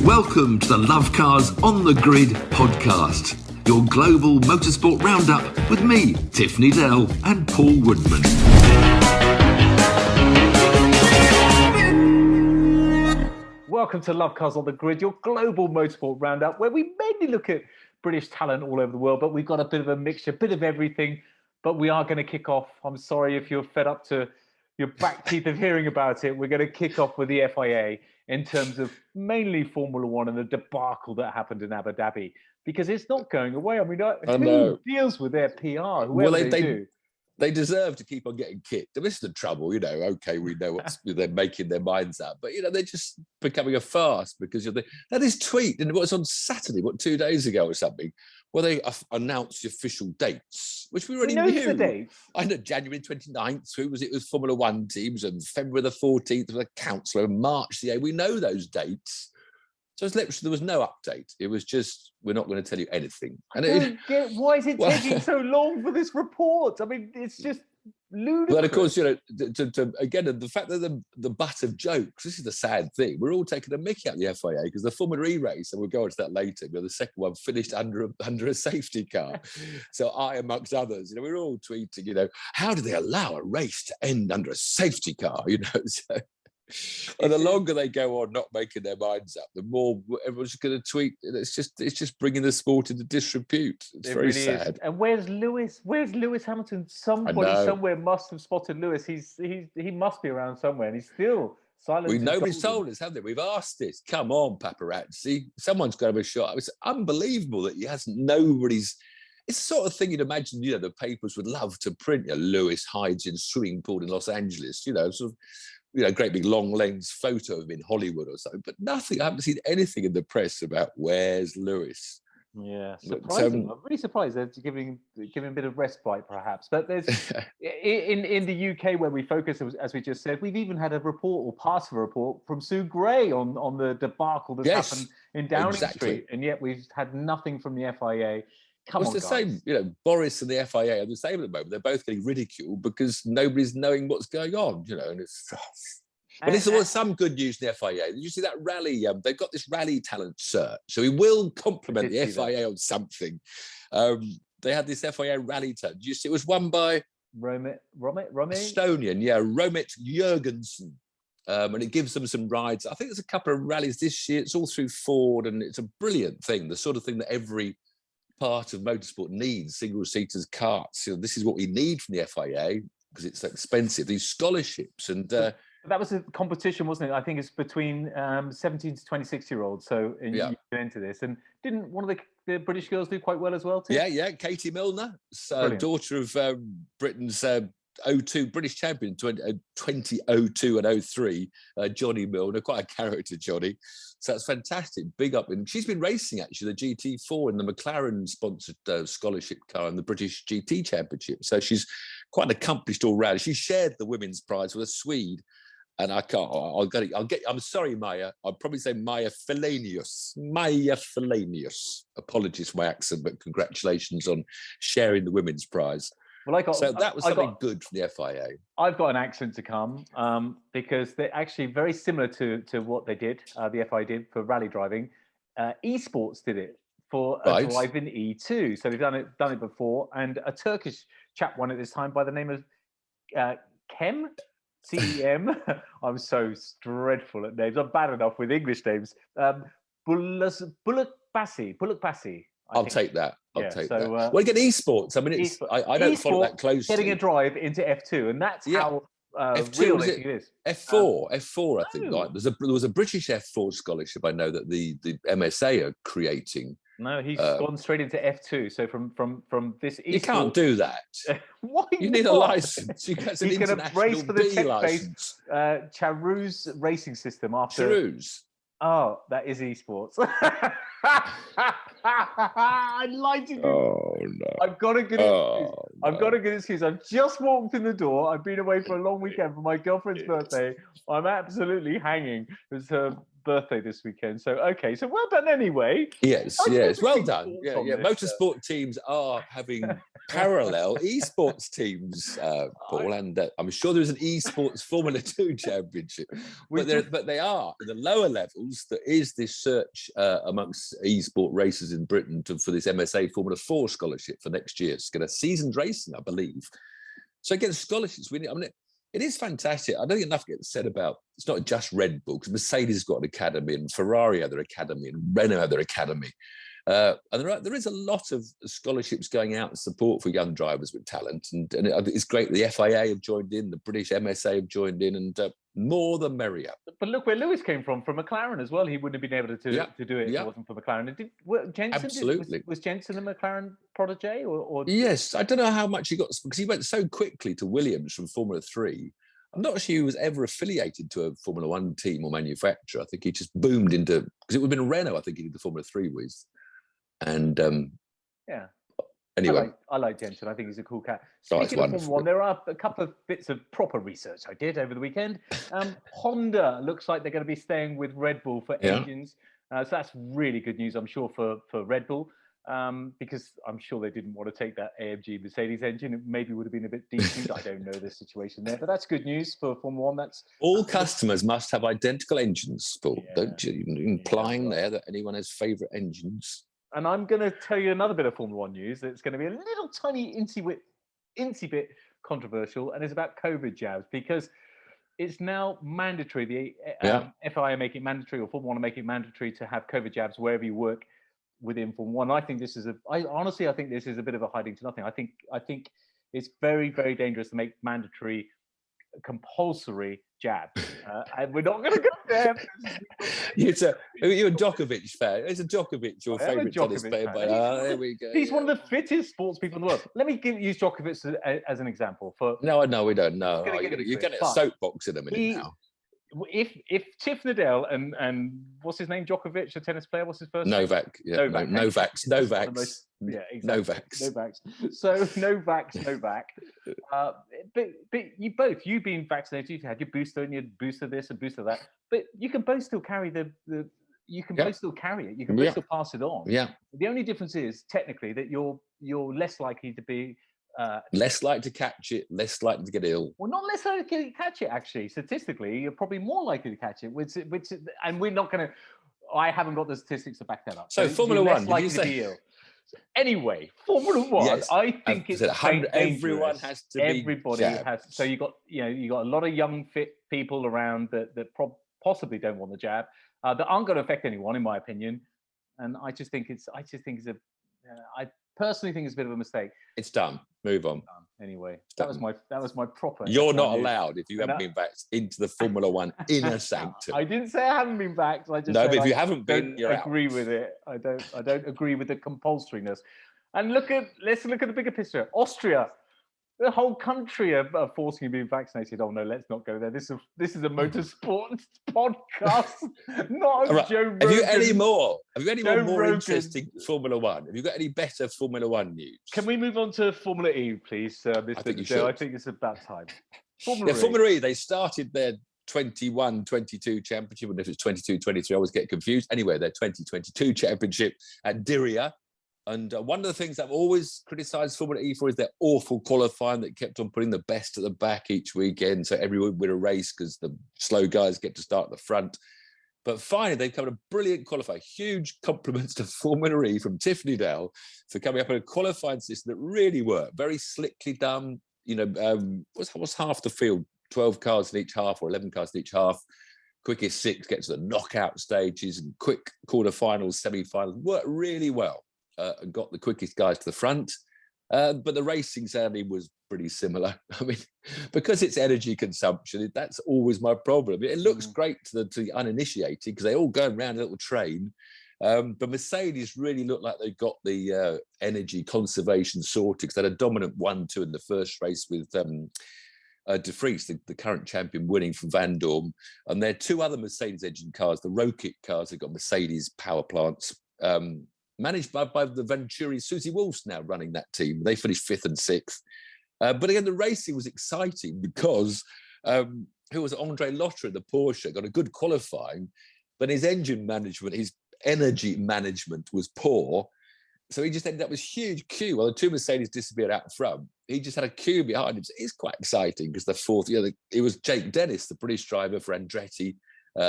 Welcome to the Lovecars on the Grid podcast, your global motorsport roundup with me, Tiff, Needell and Paul Woodman. Welcome to Lovecars on the Grid, your global motorsport roundup, where we mainly look at British talent all over the world, but we've got a bit of a mixture, a bit of everything. But we are going to kick off. I'm sorry if you're fed up to your back teeth of hearing about it. We're going to kick off with the FIA in terms of mainly Formula One and the debacle that happened in Abu Dhabi, because it's not going away. I mean, who deals with their PR? Whoever they do. They deserve to keep on getting kicked. This is the trouble, okay, we know what they're making their minds up, but, they're just becoming a farce because of this tweet, and it was on Saturday, 2 days ago or something, where they announced the official dates, which we already knew. The dates. I know January 29th, it was Formula One teams, and February the 14th was a councillor, and March the 8th. We know those dates. So it's literally, there was no update. It was just, we're not going to tell you anything. And why is it taking so long for this report? I mean, it's just ludicrous. But of course, again, the fact that the butt of jokes, this is the sad thing. We're all taking a mickey out of the FIA because the Formula E race, and we'll go on to that later, the second one finished under a safety car. So I, amongst others, we're all tweeting, how do they allow a race to end under a safety car? So... And the longer they go on not making their minds up, the more everyone's going to tweet. It's just bringing the sport into disrepute. It's very really sad. Is. And where's Lewis? Where's Lewis Hamilton? Somebody somewhere must have spotted Lewis. He must be around somewhere, and he's still silent. Nobody's told us, have they? We've asked this. Come on, paparazzi. Someone's got to be shot. It's unbelievable that he hasn't. Nobody's. It's the sort of thing you'd imagine. The papers would love to print. Lewis hides in swimming pool in Los Angeles. Sort of. Great big long lens photo of him in Hollywood or something, but nothing. I haven't seen anything in the press about where's Lewis. Yeah, surprising. I'm really surprised they're giving a bit of respite, perhaps. But there's in the UK where we focus, as we just said, we've even had a report or part of a report from Sue Gray on the debacle that's happened in Downing Street, and yet we've had nothing from the FIA. It's the same, Boris and the FIA are the same at the moment. They're both getting ridiculed because nobody's knowing what's going on, and it's... But this was some good news in the FIA. Did you see that rally? They've got this rally talent search. So we will compliment the FIA on something. They had this FIA rally talent. Did you see it was won by... Romet? Estonian, Romet Jurgenson. And it gives them some rides. I think there's a couple of rallies this year. It's all through Ford, and it's a brilliant thing, the sort of thing that every... part of motorsport needs, single-seaters, karts. This is what we need from the FIA because it's so expensive, these scholarships. And that was a competition, wasn't it? I think it's between 17 to 26-year-olds. So you get into this. And didn't one of the British girls do quite well as well, too? Yeah, Katie Milner, daughter of Britain's '02 British champion, 2002 and '03, Johnny Milner, quite a character, Johnny. So that's fantastic. Big up. And she's been racing, actually, the GT4 in the McLaren-sponsored scholarship car in the British GT Championship. So she's quite an accomplished all-round. She shared the women's prize with a Swede. And I'm sorry, Maya. I'll probably say Maya Felanius. Apologies for my accent, but congratulations on sharing the women's prize. Well, that was something good from the FIA. I've got an accent to come because they're actually very similar to what they did, the FIA did for rally driving. eSports did it for a driving E2. So they've done it before, and a Turkish chap won it this time by the name of Cem. CEM. I'm so dreadful at names. I'm bad enough with English names. Bullock-Bassi. I'll take that. I'll take that. Well, again, esports. I mean, I don't follow that closely. Getting a drive into F2, and that's how F2 it is. F4, I think. Like, there was a British F4 scholarship I know that the MSA are creating. No, he's gone straight into F2. So from this, you can't do that. Why? You need a license. You get an international race for the B license. Charouz racing system after. Charouz. Oh, that is esports. I lied to you. Oh no! I've got a good excuse. I've got a good excuse. I've just walked in the door. I've been away for a long weekend for my girlfriend's birthday. I'm absolutely hanging. It was her birthday this weekend. So so well done anyway. Yes, well done. Yeah. Motorsport teams are having parallel esports teams, Paul, and I'm sure there's an esports Formula 2 championship. But they are at the lower levels. There is this search amongst esport racers in Britain for this MSA Formula 4 scholarship for next year. It's going to seasoned racing, I believe. So again, scholarships. It is fantastic. I don't think enough gets said about. It's not just Red Bull, because Mercedes has got an academy, and Ferrari have their academy, and Renault have their academy. And there is a lot of scholarships going out in support for young drivers with talent, and it's great. The FIA have joined in, the British MSA have joined in, and more the merrier. But look where Lewis came from McLaren as well. He wouldn't have been able to do it if it wasn't for McLaren. Jensen, absolutely. Was Jensen a McLaren protege? Or Yes, I don't know how much he got, because he went so quickly to Williams from Formula 3. I'm not sure he was ever affiliated to a Formula 1 team or manufacturer. I think he just boomed into, because it would have been Renault, I think he did the Formula 3 with. And anyway, I like Jensen. I think he's a cool cat. Speaking of Formula 1, there are a couple of bits of proper research I did over the weekend. Honda looks like they're going to be staying with Red Bull for engines. So that's really good news, I'm sure, for Red Bull, because I'm sure they didn't want to take that AMG Mercedes engine. It maybe would have been a bit decent. I don't know the situation there, but that's good news for Formula 1. That's all customers must have identical engines, Paul. Don't you? Implying there that anyone has favourite engines. And I'm going to tell you another bit of Formula 1 news that's going to be a little tiny incy bit controversial, and it's about COVID jabs, because it's now mandatory. The FIA make it mandatory, or Formula 1 make it mandatory to have COVID jabs wherever you work within Formula 1. I think this is I think this is a bit of a hiding to nothing. I think it's very, very dangerous to make mandatory compulsory jabs. And we're not going to go there. You're a Djokovic fan. Is a Djokovic your favourite tennis player? There we go. He's one of the fittest sports people in the world. Let me use Djokovic as an example. No, we don't know. You're getting a soapbox in a minute now. If Tiff, Needell, and what's his name, Djokovic, the tennis player, what's his first name? Novak. Yeah, Novak. Yeah, exactly. Novak. So Novak. But you being vaccinated, you had your booster and your booster this and booster that. But you can both still carry you can both still carry it. You can both still pass it on. Yeah. The only difference is technically that you're less likely to be less likely to catch it, less likely to get ill. Well, not less likely to catch it, actually. Statistically, you're probably more likely to catch it, which and we're not going to. I haven't got the statistics to back that up. So Formula 1, likely to be ill. Anyway, Formula 1, yes, I think it's everyone has to Everybody jabbed. has. So you got a lot of young fit people around that possibly don't want the jab, that aren't going to affect anyone, in my opinion. And I personally think it's a bit of a mistake. It's done. Move on. Anyway, that was my proper. You're not allowed if you haven't been back into the Formula 1 inner sanctum. I didn't say I haven't been back. I just but if you haven't been, you're out. Agree with it. I don't agree with the compulsoriness. And let's look at the bigger picture. Austria. The whole country are forcing you to be vaccinated. Oh no, let's not go there. This is a motorsport podcast, not a Joe Rogan. Have you any more interesting Formula 1? Have you got any better Formula 1 news? Can we move on to Formula E, please, Mr. I think you should. I think it's about time. Formula E, they started their 21-22 championship, and if it's 22-23, I always get confused. Anyway, their 2022 championship at Diriyah. And one of the things I've always criticised Formula E for is their awful qualifying that kept on putting the best at the back each weekend, so everyone would win a race because the slow guys get to start at the front. But finally, they've come a brilliant qualifier. Huge compliments to Formula E from Tiff Needell for coming up with a qualifying system that really worked. Very slickly done. What's half the field? 12 cars in each half or 11 cars in each half. Quickest 6 get to the knockout stages, and quick quarterfinals, semi-finals. Worked really well. And got the quickest guys to the front. But the racing sadly was pretty similar. I mean, because it's energy consumption, that's always my problem. It looks great to the uninitiated because they all go around a little train. But Mercedes really looked like they got the energy conservation sorted because they had a dominant 1-2 in the first race with De Vries, the current champion, winning from Van Dorn. And there are 2 other Mercedes engine cars, the Rocket cars. They've got Mercedes power plants. Managed by the Venturi, Susie Wolf's now running that team. They finished 5th and 6th. But again, the racing was exciting because who was Andre Lotterer, the Porsche, got a good qualifying, but his engine management, his energy management was poor. So he just ended up with this huge queue. Well, the two Mercedes disappeared out front. He just had a queue behind him. So it's quite exciting because the fourth, it was Jake Dennis, the British driver for Andretti,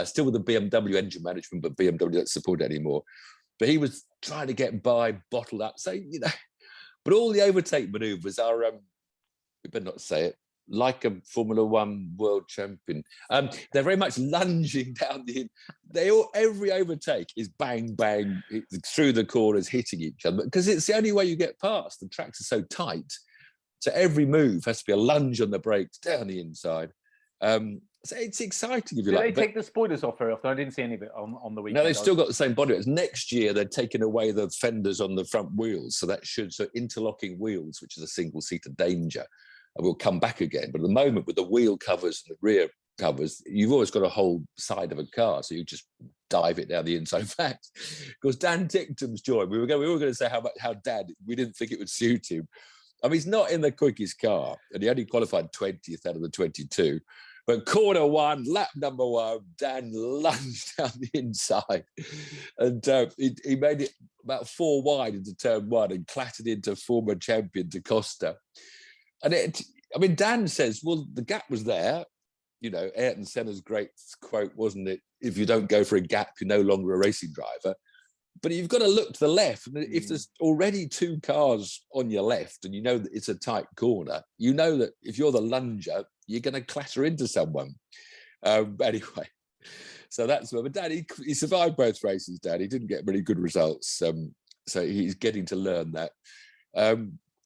still with the BMW engine management, but BMW don't support it anymore. But he was trying to get by, bottled up. So, but all the overtake manoeuvres are, we better not say it, like a Formula One world champion. They're very much lunging down every overtake is bang, bang, through the corners, hitting each other, because it's the only way you get past. The tracks are so tight. So every move has to be a lunge on the brakes down the inside. So it's exciting if you like. Did they take the spoilers off very often? I didn't see any of it on the weekend. No, they've still got the same body. Next year, they're taking away the fenders on the front wheels. So interlocking wheels, which is a single-seater danger, will come back again. But at the moment, with the wheel covers and the rear covers, you've always got a whole side of a car. So you just dive it down the inside. In fact, because Dan Ticktum's joined, we were going to say how Dan, we didn't think it would suit him. I mean, he's not in the quickest car, and he only qualified 20th out of the 22. But corner one, lap number one, Dan lunged down the inside. And he made it about 4 wide into turn 1 and clattered into former champion Da Costa. And Dan says, well, the gap was there. Ayrton Senna's great quote, wasn't it? If you don't go for a gap, you're no longer a racing driver. But you've got to look to the left. And if there's already 2 cars on your left and you know that it's a tight corner, you know that if you're the lunger, you're going to clatter into someone. Anyway, so that's where. But Dad, he survived both races, Dad. He didn't get very good results. So he's getting to learn that.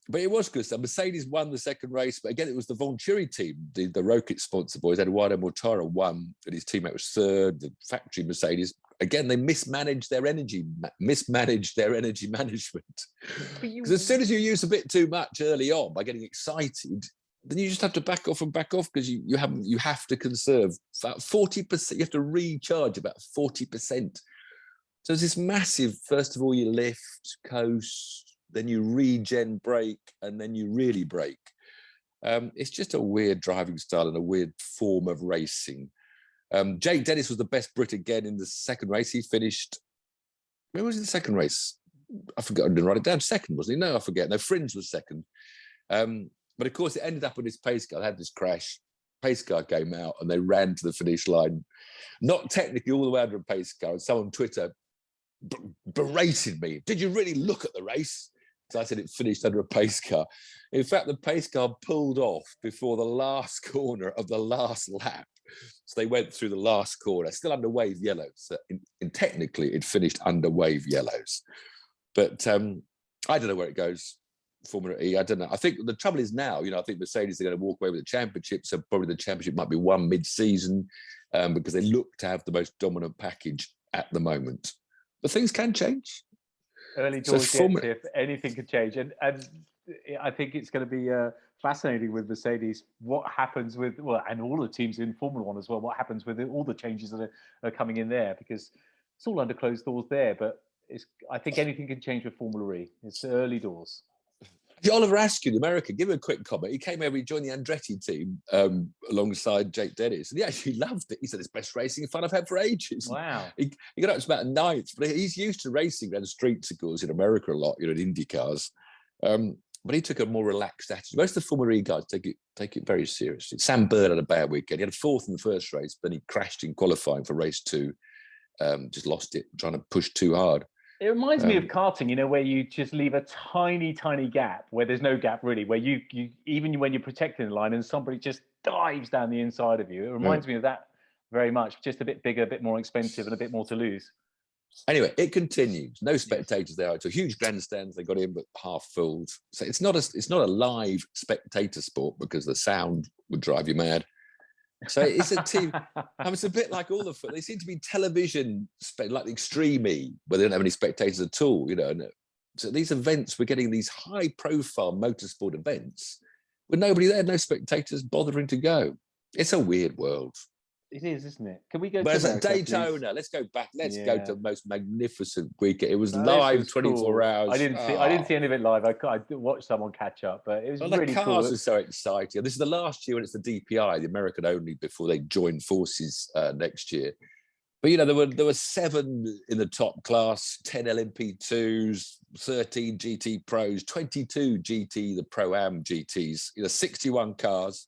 But it was good. So Mercedes won the second race. But again, it was the Venturi team, the Rocket sponsor boys. Eduardo Mortara won, and his teammate was third. The factory Mercedes, again, they mismanaged their energy management. Because as soon as you use a bit too much early on by getting excited, then you just have to back off because you have to conserve about 40%. You have to recharge about 40%. So it's this massive, first of all, you lift, coast, then you regen brake, and then you really brake. It's just a weird driving style and a weird form of racing. Jake Dennis was the best Brit again in the second race. He finished, where was he in the second race? I forgot, I didn't write it down. Second, wasn't he? No, I forget. No, Fringe was second. But of course, it ended up with this pace car. They had this crash. Pace car came out and they ran to the finish line. Not technically all the way under a pace car. And someone on Twitter berated me. Did you really look at the race? So I said it finished under a pace car. In fact, the pace car pulled off before the last corner of the last lap. So they went through the last corner, still under wave yellows. So technically, it finished under wave yellows. But I don't know where it goes. Formula E, I don't know. I think the trouble is now, I think Mercedes are going to walk away with the championship. So probably the championship might be won mid-season because they look to have the most dominant package at the moment. But things can change. Early doors, if anything could change. And I think it's going to be fascinating with Mercedes, what happens with, and all the teams in Formula One as well, what happens with all the changes that are coming in there, because it's all under closed doors there. But I think anything can change with Formula E. It's early doors. Oliver Askew, the American, give him a quick comment. He came over, he joined the Andretti team alongside Jake Dennis, and he actually loved it. He said, it's the best racing fun I've had for ages. Wow. He got up to about 9th, but he's used to racing around the streets, of course, in America a lot, in Indy cars. But he took a more relaxed attitude. Most of the Formula E guys take it very seriously. Sam Bird had a bad weekend. He had 4th in the first race, then he crashed in qualifying for race 2. Just lost it, trying to push too hard. It reminds me of karting, where you just leave a tiny, tiny gap where there's no gap really, where you even when you're protecting the line and somebody just dives down the inside of you. It reminds me of that very much, just a bit bigger, a bit more expensive and a bit more to lose. Anyway, it continues. No spectators there. It's a huge grandstands they got in, but half filled. So it's not a live spectator sport because the sound would drive you mad. So it's a team. It's a bit like all the. They seem to be television, like the Extreme E, where they don't have any spectators at all. And so these events, we're getting these high-profile motorsport events with nobody there, no spectators bothering to go. It's a weird world. It is, isn't it? Can we go to America, Daytona? Please? Let's go back. Let's go to the most magnificent weekend. It was live, 24 hours. I didn't see any of it live. I watched someone catch up, but it was really cool. The cars are so exciting. This is the last year when it's the DPI, the American only, before they join forces next year. But there were 7 in the top class, 10 LMP2s, 13 GT Pros, 22 GT, the Pro-Am GTs, 61 cars.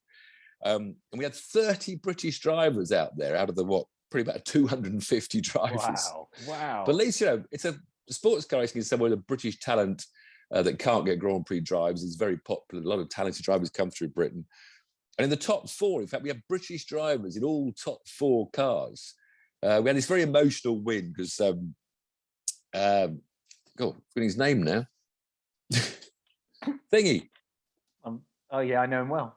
And we had 30 British drivers out there out of probably about 250 drivers. Wow. But at least, it's sports car racing is somewhere the British talent that can't get Grand Prix drives is very popular. A lot of talented drivers come through Britain. And in the top 4, in fact, we have British drivers in all top 4 cars. We had this very emotional win because, I've got his name now. Thingy. Oh, yeah, I know him well.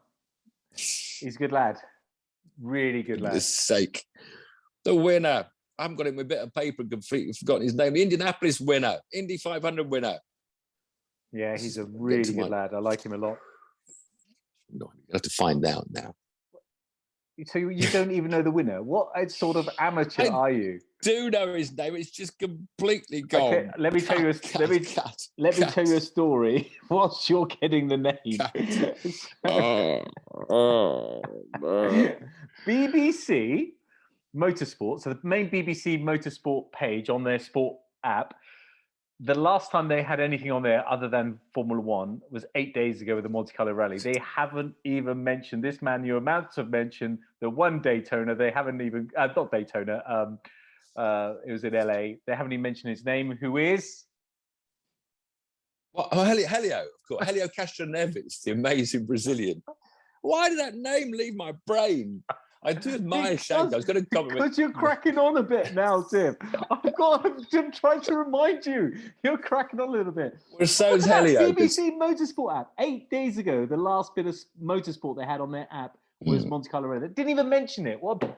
He's a good lad. Really good lad. For goodness sake. The winner. I haven't got him with a bit of paper and completely forgotten his name. The Indianapolis winner. Indy 500 winner. Yeah, he's a really good lad. I like him a lot. No, you have to find out now. So you don't even know the winner? What sort of amateur are you? Do know his name. It's just completely gone. Okay, let me tell you a story. Whilst you're getting the name, BBC Motorsport. So the main BBC Motorsport page on their sport app. The last time they had anything on there other than Formula One was 8 days ago with the Monte Carlo Rally. They haven't even mentioned this man you're about to mention, the one Daytona. They haven't even, not Daytona, it was in LA. They haven't even mentioned his name, who is? Helio, of course. Helio Castroneves, the amazing Brazilian. Why did that name leave my brain? I do admire Shank. I was going to comment. Because you're cracking on a bit now, Tim. I'm trying to remind you. You're cracking on a little bit. Well, so is Helio. BBC Motorsport app. 8 days ago, the last bit of motorsport they had on their app was Monte Carlo Rally. They didn't even mention it. What a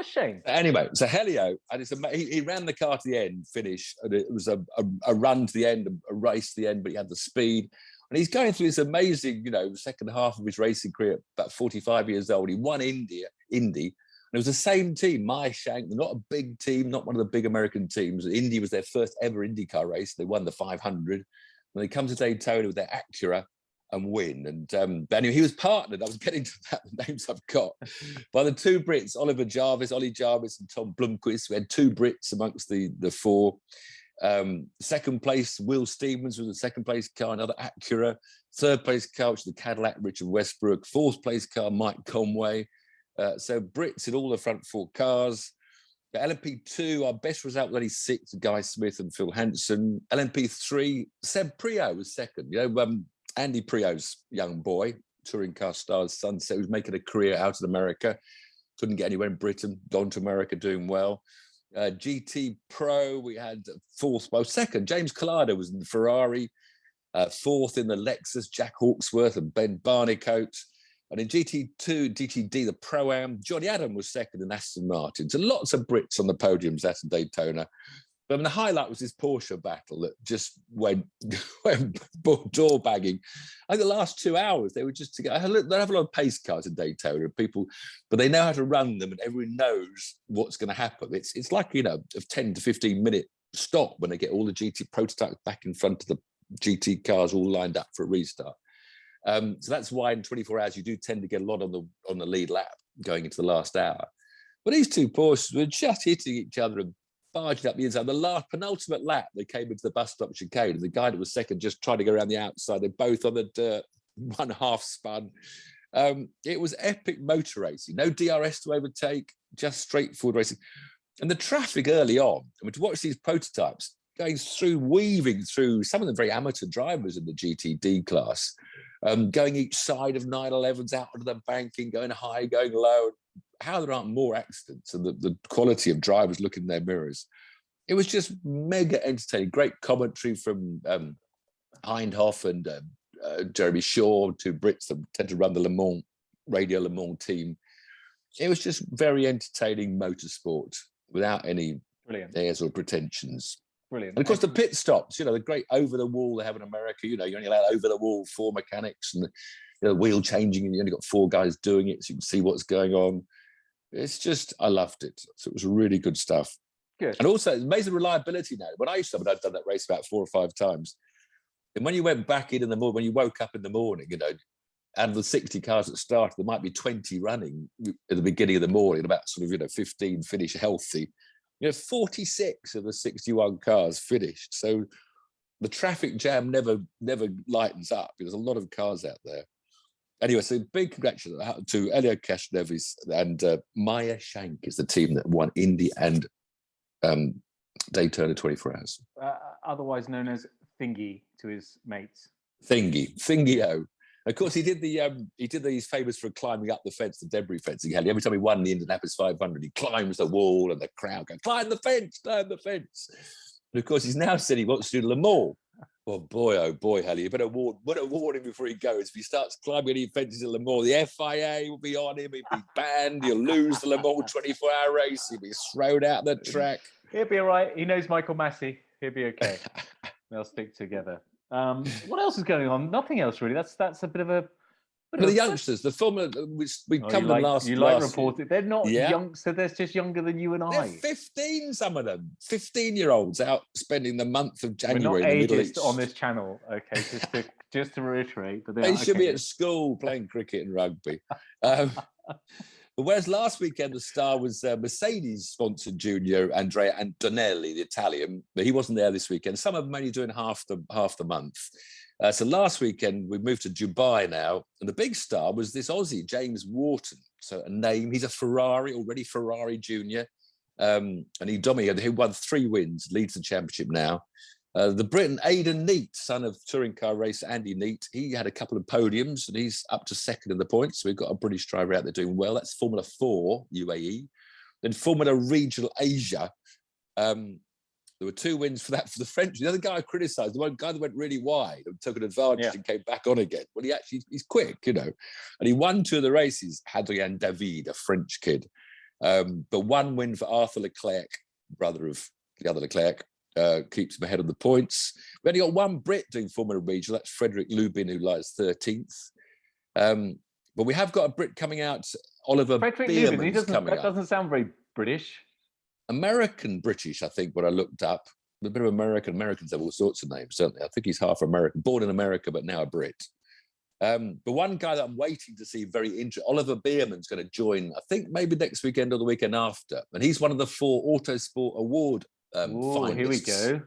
shame. Anyway, so Helio, and he ran the car to the end, finish, and it was a run to the end, a race to the end, but he had the speed. And he's going through this amazing, second half of his racing career, about 45 years old. He won Indy. And it was the same team, My Shank, not a big team, not one of the big American teams. Indy was their first ever IndyCar race. They won the 500. When they come to Daytona with their Acura and win. And anyway, he was partnered, I was getting to that, the names I've got, by the 2 Brits, Ollie Jarvis and Tom Blomqvist. We had 2 Brits amongst the 4. Second place, Will Stevens was the second place car, another Acura. Third place car, which was the Cadillac, Richard Westbrook. Fourth place car, Mike Conway. So Brits in all the front 4 cars. The LMP2, our best result was only 6, Guy Smith and Phil Hansen. LMP3, Seb Prio was second. Andy Prio's young boy, touring car star's son, so he was making a career out in America. Couldn't get anywhere in Britain, gone to America, doing well. GT Pro, we had second. James Collado was in the Ferrari, 4th in the Lexus, Jack Hawksworth and Ben Barnicoat. And in GT2, GTD, the Pro-Am, Johnny Adam was second in Aston Martin. So lots of Brits on the podiums at Daytona. But the highlight was this Porsche battle that just went door bagging. I think the last 2 hours, they were just together. They have a lot of pace cars in Daytona, people, but they know how to run them and everyone knows what's going to happen. It's like, a 10 to 15 minute stop when they get all the GT prototypes back in front of the GT cars all lined up for a restart. So that's why in 24 hours, you do tend to get a lot on the lead lap going into the last hour. But these 2 Porsches were just hitting each other and barging up the inside. The last penultimate lap, they came into the bus stop chicane, and the guy that was second just tried to go around the outside. They're both on the dirt, 1 half spun. It was epic motor racing. No DRS to overtake, just straightforward racing. And the traffic early on, to watch these prototypes weaving through, some of them very amateur drivers in the GTD class, going each side of 911s out onto the banking, going high, going low. How there aren't more accidents, and the quality of drivers looking in their mirrors. It was just mega entertaining. Great commentary from Hindhoff and Jeremy Shaw, 2 Brits that tend to run the Radio Le Mans team. It was just very entertaining motorsport without any airs or pretensions. Brilliant. And of course, the pit stops, the great over the wall they have in America, you're only allowed over the wall 4 mechanics and wheel changing, and you only got 4 guys doing it, so you can see what's going on. It's just, I loved it. So it was really good stuff. Good. And also, it's amazing reliability now. When I used to, I'd done that race about 4 or 5 times. And when you went back in the morning, when you woke up in the morning, out of the 60 cars that started, there might be 20 running at the beginning of the morning, about 15 finish healthy. 46 of the 61 cars finished. So the traffic jam never lightens up. There's a lot of cars out there. Anyway, so big congratulations to Elio Castroneves and Maya Shank is the team that won Indy and Daytona 24 Hours. Otherwise known as Thingy to his mates. Thingy-o. Of course, he did he's famous for climbing up the fence, the debris fence he had. Every time he won the Indianapolis 500, he climbs the wall and the crowd goes, climb the fence. And of course, he's now said he wants to do Le Mans. Well, oh boy, Hallie, you better warn him before he goes. If he starts climbing any fences at Le Mans, the FIA will be on him. He'll be banned. He'll lose the Le Mans 24-hour race. He'll be thrown out the track. He'll be all right. He knows Michael Massey. He'll be okay. They'll stick together. What else is going on? Nothing else really. That's a bit of a. For the youngsters, the Formula, which we covered last. You like reported. They're not young, so they're just younger than you and I. They're 15, some of them. 15-year-olds out spending the month of January. We're not in the Middle East on this channel, okay? Just to reiterate, but they should be at school playing cricket and rugby. But whereas last weekend the star was Mercedes-sponsored junior Andrea Antonelli, the Italian, but he wasn't there this weekend. Some of them only doing half the month. So last weekend we moved to Dubai now, and the big star was this Aussie James Wharton. So a name, he's a Ferrari junior, and he won 3 wins, leads the championship now. The Briton Aidan Neate, son of touring car racer Andy Neate, he had a couple of podiums and he's up to second in the points. So we've got a British driver out there doing well. That's Formula 4 UAE. Then Formula Regional Asia. There were 2 wins for the French. The other guy I criticised, the one guy that went really wide and took an advantage and came back on again. Well, he's quick, and he won 2 of the races. Hadrien David, a French kid. But 1 win for Arthur Leclerc, brother of the other Leclerc. Keeps him ahead of the points. We only got 1 Brit doing Formula Regional. That's Frederick Lubin, who lies 13th. But we have got a Brit coming out, Oliver Bierman's coming up. That doesn't sound very British. American-British, I think, what I looked up. A bit of American. Americans have all sorts of names, don't they? I think he's half American, born in America, but now a Brit. But one guy that I'm waiting to see very interesting, Oliver Bierman's going to join, I think maybe next weekend or the weekend after. And he's one of the 4 Autosport Award finalists. Here we go.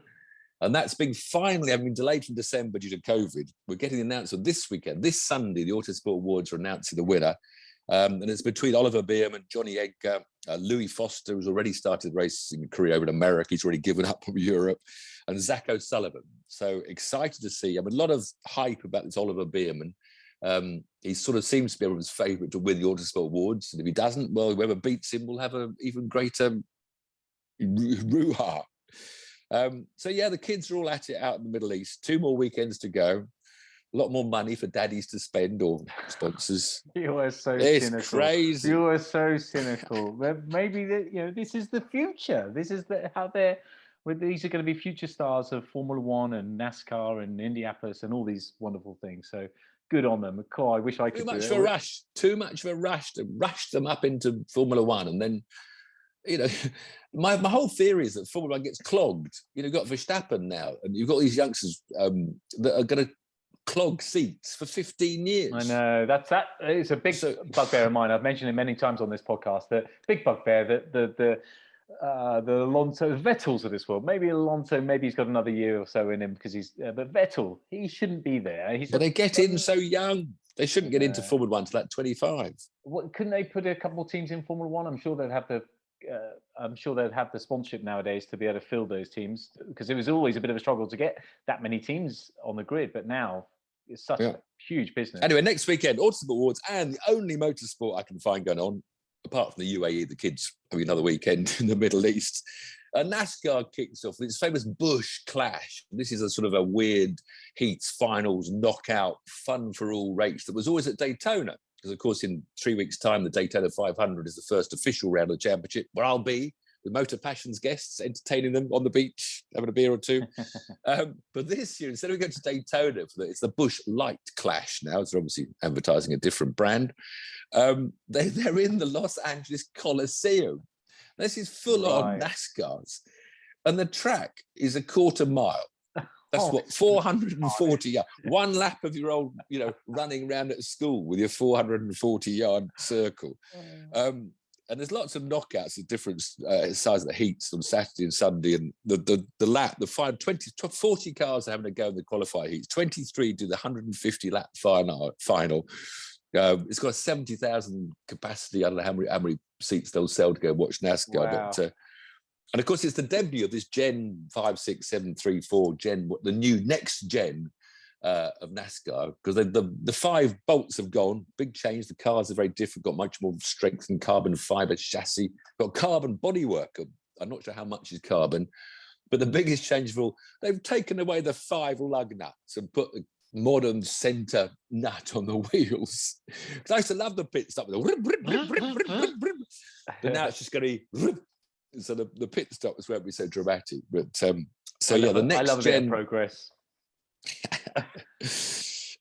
And that's been finally, having been delayed from December due to COVID. We're getting the announcement this weekend. This Sunday, the Autosport Awards are announcing the winner. And it's between Oliver Bierman, Johnny Edgar, Louis Foster, who's already started racing career over in America. He's already given up from Europe, and Zach O'Sullivan. So excited to see. I mean, a lot of hype about this Oliver Bierman. He sort of seems to be everyone's favourite to win the Autosport Awards. And if he doesn't, well, whoever beats him will have an even greater Ruha. So yeah, the kids are all at it out in the Middle East. 2 more weekends to go. A lot more money for daddies to spend or sponsors. You are so it's cynical. Crazy. You are so cynical. Maybe this is the future. This is how they're. These are going to be future stars of Formula 1 and NASCAR and Indianapolis and all these wonderful things. So good on them. I wish I could. Too much of a rush to rush them up into Formula 1, and then. My whole theory is that Formula 1 gets clogged. You've got Verstappen now, and you've got these youngsters that are going to clog seats for 15 years. I know that it's a big bugbear of mine. I've mentioned it many times on this podcast. The big bugbear that the Alonso Vettels of this world. Maybe Alonso, maybe he's got another year or so in him because he's. But Vettel, he shouldn't be there. But they get in so young. They shouldn't get into Formula 1 till 25. Couldn't they put a couple more teams in Formula 1? I'm sure they'd have the sponsorship nowadays to be able to fill those teams, because it was always a bit of a struggle to get that many teams on the grid, but now it's such a huge business. Anyway, next weekend, Autosport Awards, and the only motorsport I can find going on, apart from the UAE, the kids having another weekend in the Middle East. NASCAR kicks off with its famous Busch Clash. This is a sort of a weird heats, finals, knockout, fun for all race that was always at Daytona. Because, of course, in 3 weeks' time, the Daytona 500 is the first official round of the championship, where I'll be with Motor Passions guests, entertaining them on the beach, having a beer or 2. But this year, instead of going to Daytona, it's the Busch Light Clash now. They're obviously advertising a different brand. They're in the Los Angeles Coliseum. This is full-on NASCARs. And the track is a 1/4 mile. That's 440 yards. 1 lap of your old, running around at school with your 440-yard circle. And and there's lots of knockouts at different size of the heats on Saturday and Sunday, and the lap, the final 40 cars are having a go in the qualifier heats. 23 do the 150 lap final. It's got a 70,000 capacity. I don't know how many seats they'll sell to go watch NASCAR. Wow. But and of course, it's the debut of this Gen 5, 6, 7, 3, 4 the new next gen of NASCAR, because the 5 bolts have gone. Big change. The cars are very different. Got much more strength and carbon fiber chassis. Got carbon bodywork. I'm not sure how much is carbon, but the biggest change of all, they've taken away the 5 lug nuts and put the modern centre nut on the wheels. Because I used to love the pit stop, but now it's just going to. So the pit stops won't be so dramatic. But the next I love gen progress.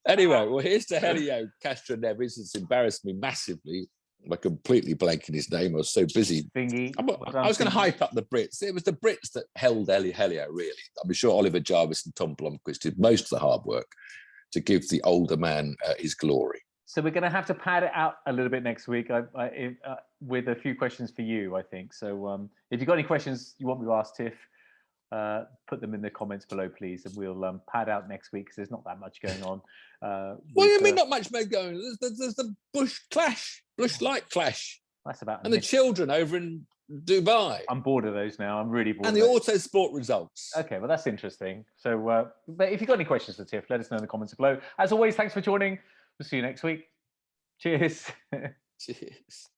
Anyway, well, here's to Helio Castro Neves. It's embarrassed me massively. I'm completely blanking his name. I was so busy. Thingy. I was going to hype up the Brits. It was the Brits that held Helio, really. I'm sure Oliver Jarvis and Tom Blomqvist did most of the hard work to give the older man his glory. So we're going to have to pad it out a little bit next week with a few questions for you, I think. So if you've got any questions you want me to ask Tiff, put them in the comments below, please, and we'll pad out next week because there's not that much going on. What do you mean not much more going on? There's the Bush Light clash. That's about and the children over in Dubai. I'm bored of those now. I'm really bored. And the auto sport results. Okay, well, that's interesting. So, but if you've got any questions for Tiff, let us know in the comments below. As always, thanks for joining. We'll see you next week. Cheers. Cheers.